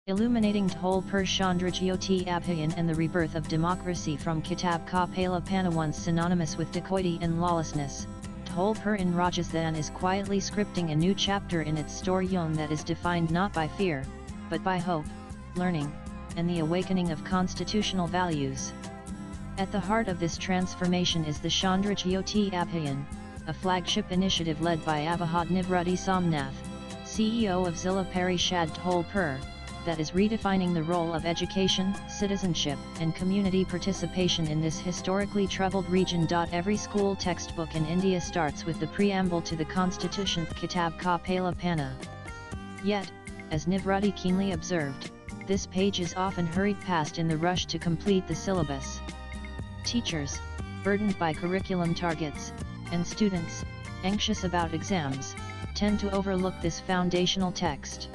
Illuminating Dholpur ChandraJyoti Abhiyan and the Rebirth of Democracy from Kitab Pehla Panna. Once synonymous with dacoity and lawlessness, Dholpur in Rajasthan is quietly scripting a new chapter in its story that is defined not by fear, but by hope, learning, and the awakening of constitutional values. At the heart of this transformation is the ChandraJyoti Abhiyan, a flagship initiative led by Abhiyan Somnath, CEO of Zilla Parishad Dholpur, that is redefining the role of education, citizenship, and community participation in this historically troubled region. Every school textbook in India starts with the preamble to the Constitution, Kitab Pehla Panna. Yet, as Nivrati keenly observed, this page is often hurried past in the rush to complete the syllabus. Teachers, burdened by curriculum targets, and students, anxious about exams, tend to overlook this foundational text.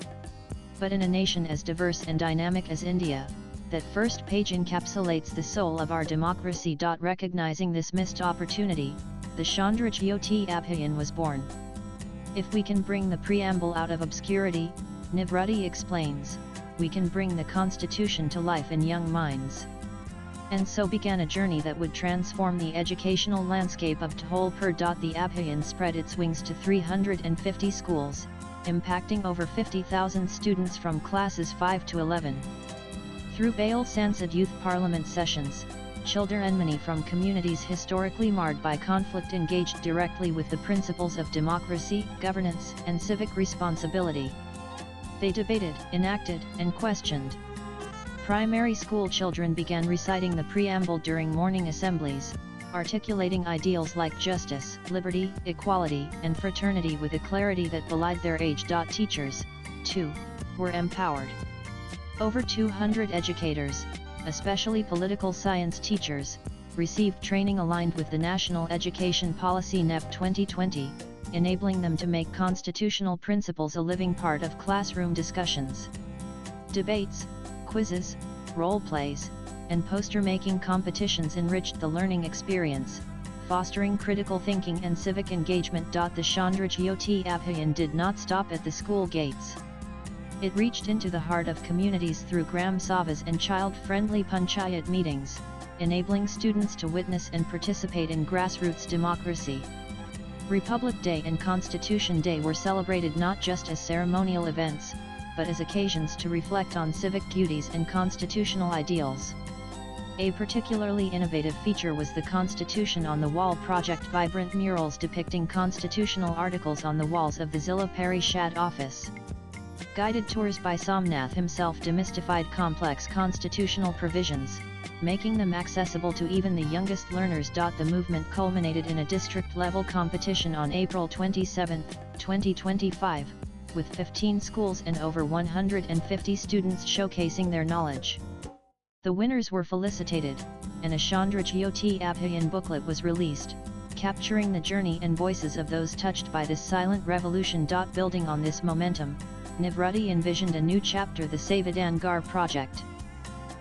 But in a nation as diverse and dynamic as India, that first page encapsulates the soul of our democracy. Recognizing this missed opportunity, the ChandraJyoti Abhiyan was born. If we can bring the preamble out of obscurity, Nivrati explains, we can bring the Constitution to life in young minds. And so began a journey that would transform the educational landscape of Dholpur. The Abhiyan spread its wings to 350 schools, impacting over 50,000 students from classes 5 to 11. Through Bail Sansad Youth Parliament sessions, children from communities historically marred by conflict engaged directly with the principles of democracy, governance, and civic responsibility. They debated, enacted, and questioned. Primary school children began reciting the preamble during morning assemblies, articulating ideals like justice, liberty, equality, and fraternity with a clarity that belied their age. Teachers, too, were empowered. Over 200 educators, especially political science teachers, received training aligned with the National Education Policy (NEP) 2020, enabling them to make constitutional principles a living part of classroom discussions. Debates, quizzes, role plays, and poster-making competitions enriched the learning experience, fostering critical thinking and civic engagement. The ChandraJyoti Abhiyan did not stop at the school gates. It reached into the heart of communities through Gram Sabhas and child-friendly panchayat meetings, enabling students to witness and participate in grassroots democracy. Republic Day and Constitution Day were celebrated not just as ceremonial events, but as occasions to reflect on civic duties and constitutional ideals. A particularly innovative feature was the Constitution on the Wall project, vibrant murals depicting constitutional articles on the walls of the Zilla Parishad office. Guided tours by Somnath himself demystified complex constitutional provisions, making them accessible to even the youngest learners. The movement culminated in a district-level competition on April 27, 2025, with 15 schools and over 150 students showcasing their knowledge. The winners were felicitated, and a ChandraJyoti Abhiyan booklet was released, capturing the journey and voices of those touched by this silent revolution. Building on this momentum, Nivrati envisioned a new chapter, the Savidangar project.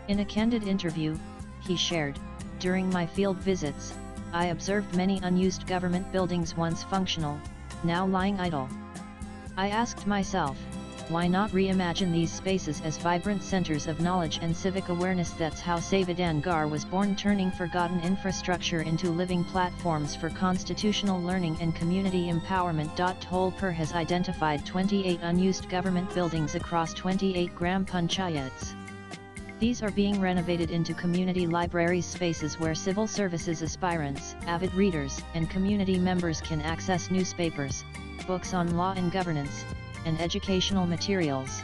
In a candid interview, he shared, "During my field visits, I observed many unused government buildings once functional, now lying idle. I asked myself, why not reimagine these spaces as vibrant centers of knowledge and civic awareness? That's how Savidangar was born, turning forgotten infrastructure into living platforms for constitutional learning and community empowerment." Dholpur has identified 28 unused government buildings across 28 gram panchayats. These are being renovated into community libraries, spaces where civil services aspirants, avid readers, and community members can access newspapers, books on law and governance, and educational materials.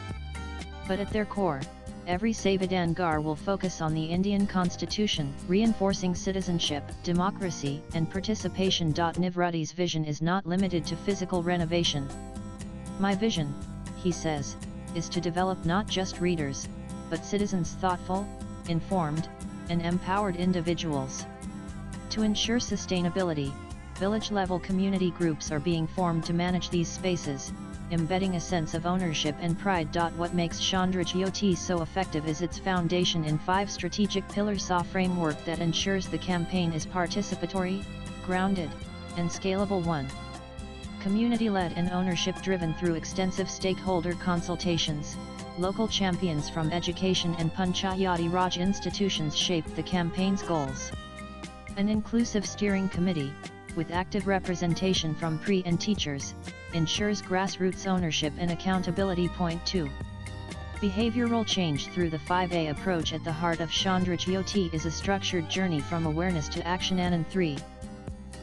But at their core, every Savidangar will focus on the Indian Constitution, reinforcing citizenship, democracy, and participation. Nivrati's vision is not limited to physical renovation. "My vision," he says, "is to develop not just readers, but citizens, thoughtful, informed, and empowered individuals." To ensure sustainability, village-level community groups are being formed to manage these spaces, embedding a sense of ownership and pride. What makes ChandraJyoti so effective is its foundation in 5 strategic pillars, a framework that ensures the campaign is participatory, grounded, and scalable. 1. Community-led and ownership-driven through extensive stakeholder consultations, Local champions from education and Panchayati Raj institutions shaped the campaign's goals. An inclusive steering committee, with active representation from pre and teachers, ensures grassroots ownership and accountability. Point 2. Behavioral change through the 5A approach. At the heart of ChandraJyoti is a structured journey from awareness to action. And 3.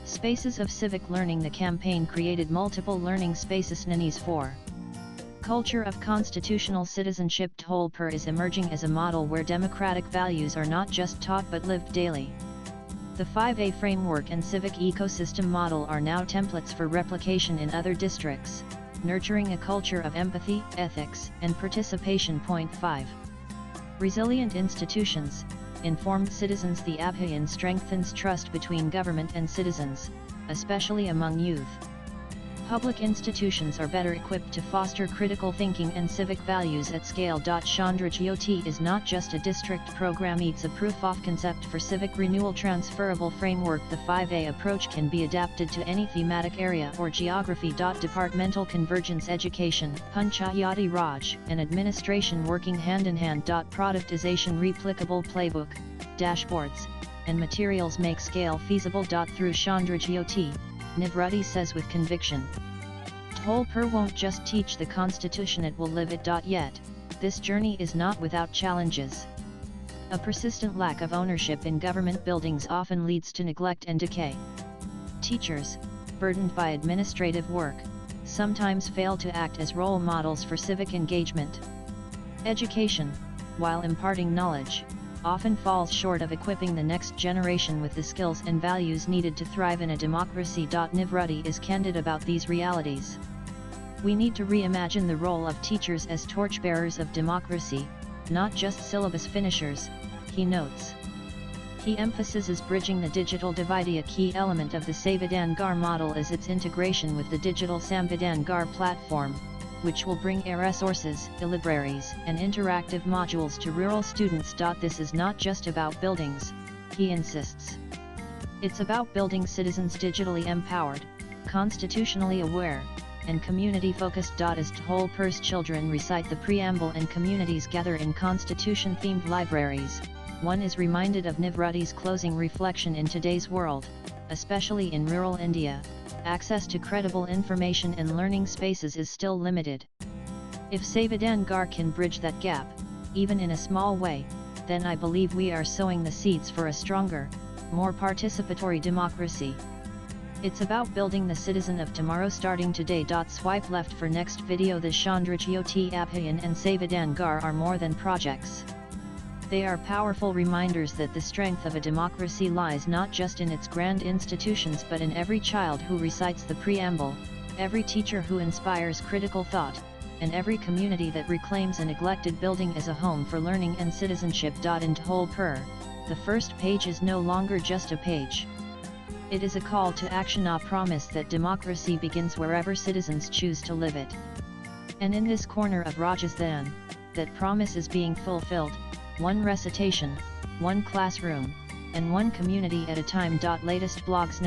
Spaces of civic learning. The campaign created multiple learning spaces. Nanis 4. Culture of constitutional citizenship. Dholpur is emerging as a model where democratic values are not just taught but lived daily. The 5A framework and civic ecosystem model are now templates for replication in other districts, nurturing a culture of empathy, ethics, and participation. Point 5. Resilient institutions, informed citizens. The Abhiyan strengthens trust between government and citizens, especially among youth. Public institutions are better equipped to foster critical thinking and civic values at scale. ChandraJyoti is not just a district program, it's a proof of concept for civic renewal. Transferable framework. The 5A approach can be adapted to any thematic area or geography. Departmental convergence. Education, Panchayati Raj, and administration working hand in hand. Productization. Replicable playbook, dashboards, and materials make scale feasible. Through ChandraJyoti, Nivrutti says with conviction, Dholpur won't just teach the constitution, it will live it. Yet, this journey is not without challenges. A persistent lack of ownership in government buildings often leads to neglect and decay. Teachers, burdened by administrative work, sometimes fail to act as role models for civic engagement. Education, while imparting knowledge, often falls short of equipping the next generation with the skills and values needed to thrive in a democracy. Nivrutti is candid about these realities. We need to reimagine the role of teachers as torchbearers of democracy, not just syllabus finishers, he notes. He emphasizes bridging the digital divide. A key element of the Savidangar model is its integration with the digital Samvidangar platform, which will bring resources, libraries, and interactive modules to rural students. This is not just about buildings, he insists. It's about building citizens digitally empowered, constitutionally aware, and community-focused. As Dholpur's children recite the preamble and communities gather in constitution-themed libraries, one is reminded of Nivrutti's closing reflection: in today's world, especially in rural India, access to credible information and learning spaces is still limited. If Savidangar can bridge that gap, even in a small way, then I believe we are sowing the seeds for a stronger, more participatory democracy. It's about building the citizen of tomorrow starting today. Swipe left for next video. The ChandraJyoti, Abhiyan and Savidangar are more than projects. They are powerful reminders that the strength of a democracy lies not just in its grand institutions but in every child who recites the preamble, every teacher who inspires critical thought, and every community that reclaims a neglected building as a home for learning and citizenship. In Dholpur, the first page is no longer just a page. It is a call to action, a promise that democracy begins wherever citizens choose to live it. And in this corner of Rajasthan, that promise is being fulfilled, one recitation, one classroom, and one community at a time. Latest blogs.